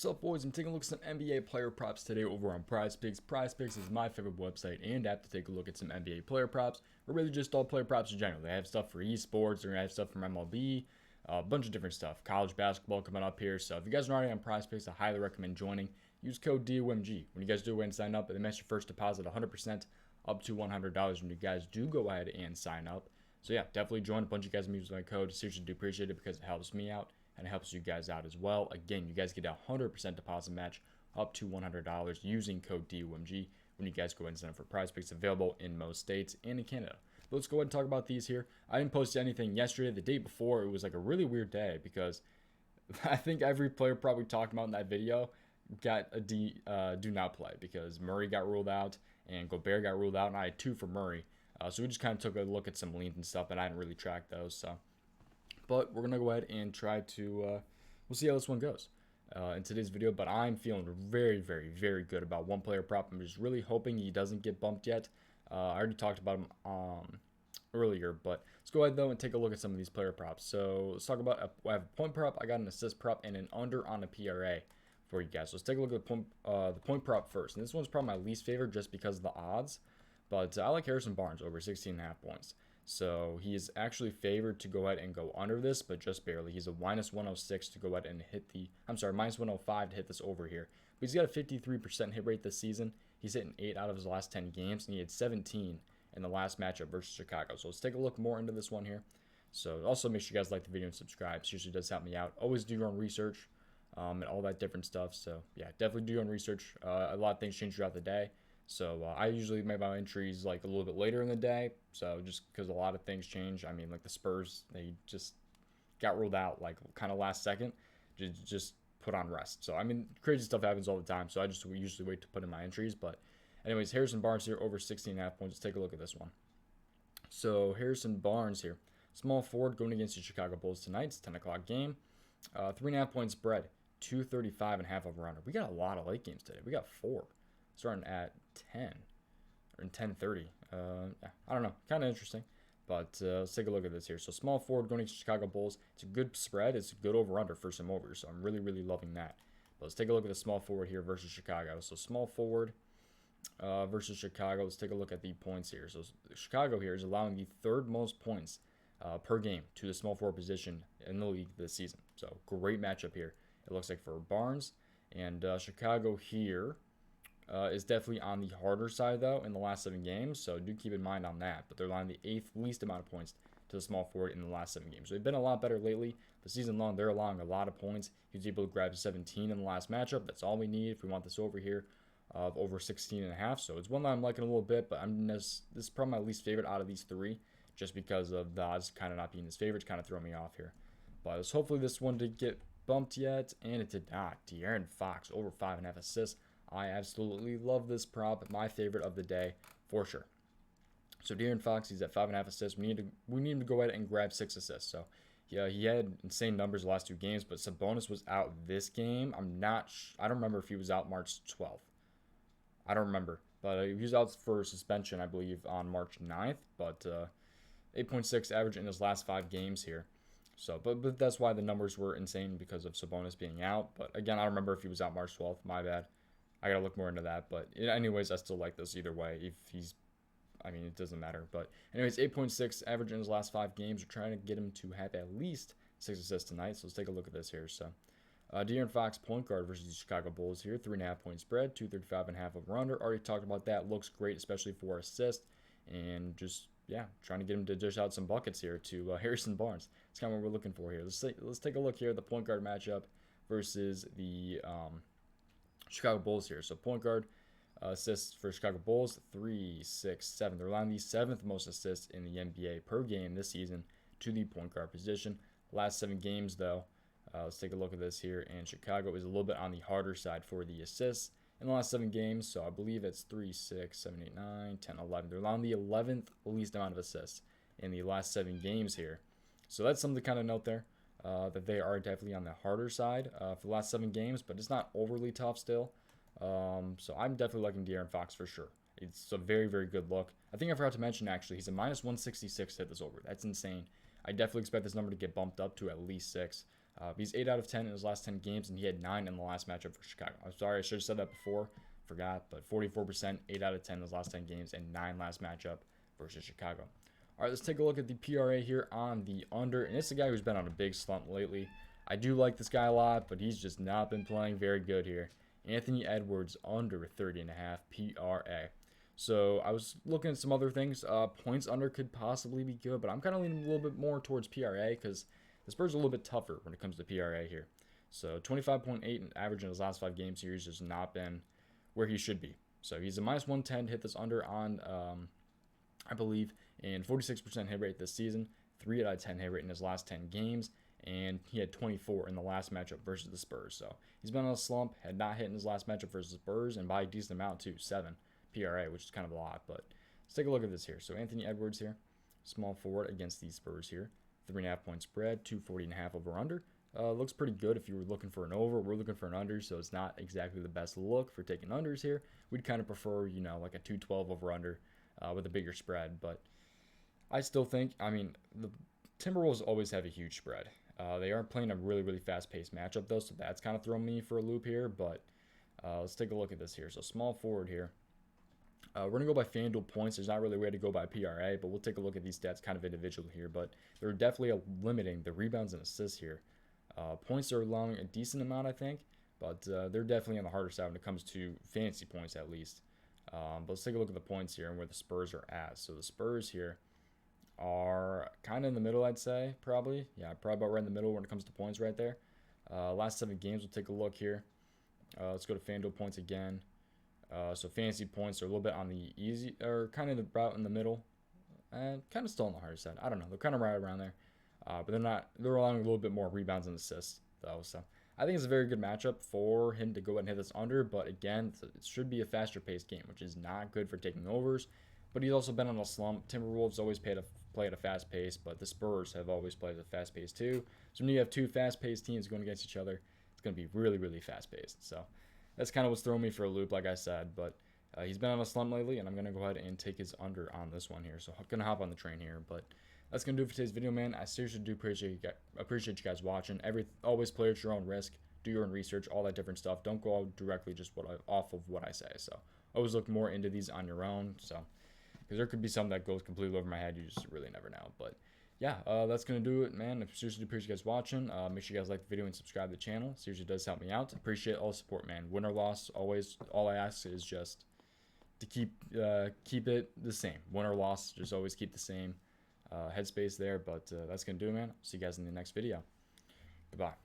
What's up, boys? I'm taking a look at some NBA player props today over on prizepicks. Prizepicks is my favorite website and app to take a look at some NBA player props, or really just all player props in general. They have stuff for esports, they're going to have stuff from MLB, a bunch of different stuff. College basketball coming up here. So if you guys are already on prizepicks, I highly recommend joining. Use code DOMG. When you guys do go ahead and sign up, it makes your first deposit 100% up to $100 when you guys do go ahead and sign up. So yeah, definitely join. A bunch of you guys use my code. Seriously do appreciate it because it helps me out and it helps you guys out as well. Again, you guys get a 100% deposit match up to $100 using code DOMG when you guys go ahead and sign up for prizepicks, available in most states and in Canada. But let's go ahead and talk about these here. I didn't post anything yesterday. The day before, it was like a really weird day because I think every player probably talked about in that video got a do not play because Murray got ruled out and Gobert got ruled out, and I had two for Murray. So we just kind of took a look at some leans and stuff, and I didn't really track those. But we're going to go ahead and try to, we'll see how this one goes in today's video. But I'm feeling very, very, very good about one player prop. I'm just really hoping he doesn't get bumped yet. I already talked about him earlier, but let's go ahead, though, and take a look at some of these player props. So let's talk about, I have a point prop, I got an assist prop, and an under on a PRA for you guys. So let's take a look at the point prop first. And this one's probably my least favorite just because of the odds. But I like Harrison Barnes over 16.5 points. So he is actually favored to go ahead and go under this, but just barely. He's a minus 106 to go ahead and hit the, minus 105 to hit this over here. But he's got a 53% hit rate this season. He's hitting 8 out of his last 10 games, and he had 17 in the last matchup versus Chicago. So let's take a look more into this one here. So also make sure you guys like the video and subscribe. Seriously does help me out. Always do your own research and all that different stuff. So yeah, definitely do your own research. A lot of things change throughout the day. So I usually make my entries like a little bit later in the day. So just because a lot of things change. I mean, like the Spurs, they just got ruled out like kind of last second, just put on rest. So I mean, crazy stuff happens all the time. So I just usually wait to put in my entries. But anyways, Harrison Barnes here over 16.5 points. Let's take a look at this one. So Harrison Barnes here, small forward going against the Chicago Bulls tonight. It's a 10 o'clock game. 3.5 point spread, 235.5 over under. We got a lot of late games today. We got 4. Starting at 10 or in 10:30. I don't know, kind of interesting. But let's take a look at this here. So small forward going to Chicago Bulls. It's a good spread. It's a good over/under for some overs. So I'm really, really loving that. But let's take a look at the small forward here versus Chicago. So small forward versus Chicago. Let's take a look at the points here. So Chicago here is allowing the third most points per game to the small forward position in the league this season. So great matchup here. It looks like for Barnes. And Chicago here is definitely on the harder side, though, in the last 7 games. So do keep in mind on that. But they're allowing the 8th least amount of points to the small forward in the last 7 games. So they've been a lot better lately. The season long, they're allowing a lot of points. He was able to grab 17 in the last matchup. That's all we need if we want this over here of over 16.5. So it's one that I'm liking a little bit, but this is probably my least favorite out of these 3 just because of the odds kind of not being his favorite. Kind of throwing me off here. But hopefully this one didn't get bumped yet, and it did not. De'Aaron Fox over 5.5 assists. I absolutely love this prop. My favorite of the day for sure. So De'Aaron Fox, he's at 5.5 assists. We need him to go ahead and grab 6 assists. So yeah, he had insane numbers the last 2 games, but Sabonis was out this game. I don't remember if he was out March 12th. I don't remember, but he was out for suspension, I believe, on March 9th. But 8.6 average in his last 5 games here. So, but that's why the numbers were insane because of Sabonis being out. But again, I don't remember if he was out March 12th. My bad. I gotta look more into that, but anyways, I still like this either way. If he's, it doesn't matter. But anyways, 8.6 average in his last 5 games. We're trying to get him to have at least 6 assists tonight. So let's take a look at this here. So, De'Aaron Fox, point guard versus the Chicago Bulls here. 3.5 point spread, 235.5 over under. Already talked about that. Looks great, especially for assist. And just, yeah, trying to get him to dish out some buckets here to Harrison Barnes. That's kind of what we're looking for here. Let's take a look here at the point guard matchup versus the Chicago Bulls here. So point guard assists for Chicago Bulls, 3, 6, 7. They're allowing the 7th most assists in the NBA per game this season to the point guard position. Last 7 games, though, let's take a look at this here. And Chicago is a little bit on the harder side for the assists in the last 7 games. So I believe it's 3, 6, 7, 8, 9, 10, 11. They're allowing the 11th least amount of assists in the last 7 games here. So that's something to kind of note there. That they are definitely on the harder side for the last 7 games, but it's not overly tough still. So I'm definitely liking De'Aaron Fox for sure. It's a very, very good look. I think I forgot to mention, actually, he's a minus 166 to hit this over. That's insane. I definitely expect this number to get bumped up to at least 6. He's 8 out of 10 in his last 10 games, and he had 9 in the last matchup for Chicago. I'm sorry, I should have said that before. Forgot, but 44%, 8 out of 10 in his last 10 games, and 9 last matchup versus Chicago. All right, let's take a look at the PRA here on the under, and it's a guy who's been on a big slump lately. I do like this guy a lot, but he's just not been playing very good here. Anthony Edwards under 30.5 PRA. So I was looking at some other things. Points under could possibly be good, but I'm kind of leaning a little bit more towards PRA because the Spurs are a little bit tougher when it comes to PRA here. So 25.8 average in his last 5 games here. He's just not been where he should be. So he's a minus 110 to hit this under on, I believe, and 46% hit rate this season. 3 out of 10 hit rate in his last 10 games. And he had 24 in the last matchup versus the Spurs. So he's been on a slump, had not hit in his last matchup versus the Spurs, and by a decent amount too, 7 PRA, which is kind of a lot. But let's take a look at this here. So Anthony Edwards here, small forward against the Spurs here. 3.5 point spread, 240.5 over under. Looks pretty good if you were looking for an over. We're looking for an under, so it's not exactly the best look for taking unders here. We'd kind of prefer, you know, like a 212 over under with a bigger spread. But I still think, I mean, the Timberwolves always have a huge spread. They are playing a really, really fast-paced matchup, though, so that's kind of thrown me for a loop here. But let's take a look at this here. So small forward here. We're going to go by FanDuel points. There's not really a way to go by PRA, but we'll take a look at these stats kind of individually here. But they're definitely limiting the rebounds and assists here. Points are allowing a decent amount, I think, but they're definitely on the harder side when it comes to fantasy points, at least. But let's take a look at the points here and where the Spurs are at. So the Spurs here are kind of in the middle, I'd say, probably. Yeah, probably about right in the middle when it comes to points right there. Last 7 games, we'll take a look here. Let's go to FanDuel points again. So fantasy points are a little bit on the easy, or kind of about in the middle, and kind of still on the harder side. I don't know. They're kind of right around there, but they're not. They're allowing a little bit more rebounds and assists though. So I think it's a very good matchup for him to go ahead and hit this under. But again, it should be a faster paced game, which is not good for taking overs. But he's also been on a slump. Timberwolves always play at a fast pace, but the Spurs have always played at a fast pace too. So when you have 2 fast paced teams going against each other, it's going to be really, really fast paced. So that's kind of what's throwing me for a loop, like I said. But he's been on a slump lately, and I'm going to go ahead and take his under on this one here. So I'm going to hop on the train here. But that's going to do it for today's video, man. I seriously do appreciate you guys watching. Always play at your own risk. Do your own research, all that different stuff. Don't go out directly just off of what I say. So always look more into these on your own. So because there could be something that goes completely over my head. You just really never know. But yeah, that's going to do it, man. I seriously appreciate you guys watching. Make sure you guys like the video and subscribe to the channel. Seriously does help me out. Appreciate all the support, man. Win or loss, always, all I ask is just to keep it the same. Win or loss, just always keep the same headspace there. But that's going to do it, man. See you guys in the next video. Goodbye.